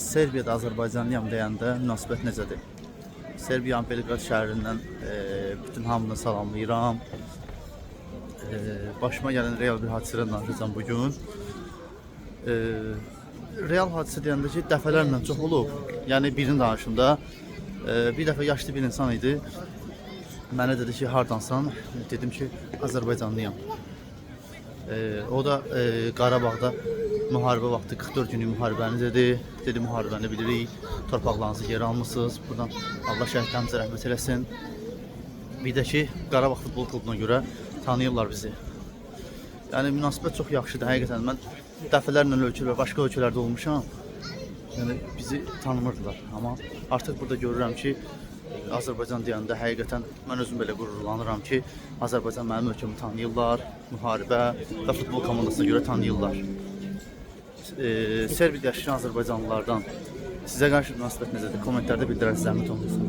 Serbiyada Azərbaycanlıyam deyəndə münasibət necədir? Serbiyanın Belqrad şəhərindən bütün hamını salamlayıram. Başıma gələn real bir hadisədən danışacağım bugün. Real hadisə deyəndə ki, dəfələrlə çox olub. Yəni birini danışım da. Bir dəfə yaşlı bir insan idi. Mənə dedi ki, hardansan? Dedim ki, Azərbaycanlıyam. O da Qarabağda müharibə vaxtı 44 günlük müharibəni dedi. Dedi, müharibəni bilirik, torpaqlarınızı geri almışsınız. Buradan Allah şəhidlərimizə rəhmət eləsin. Bir də ki, Qarabağ futbol klubuna görə tanıyırlar bizi. Yəni münasibət çox yaxşıdır. Həqiqətən mən dəfələrlə ölkə və başqa ölkələrdə olmuşam. Yəni bizi tanımırdılar. Amma artıq burada görürəm ki, Azərbaycan deyəndə həqiqətən mən özüm belə qürurlanıram ki, Azərbaycan mənim ölkəmi tanıyırlar, müharibə və futbol komandasına görə tanıyırlar. Serbiyada yaşayan Azərbaycanlılardan sizə qarşı münasibət necədir? Kommentlərdə bildirərsiniz, zəhmət olmasa.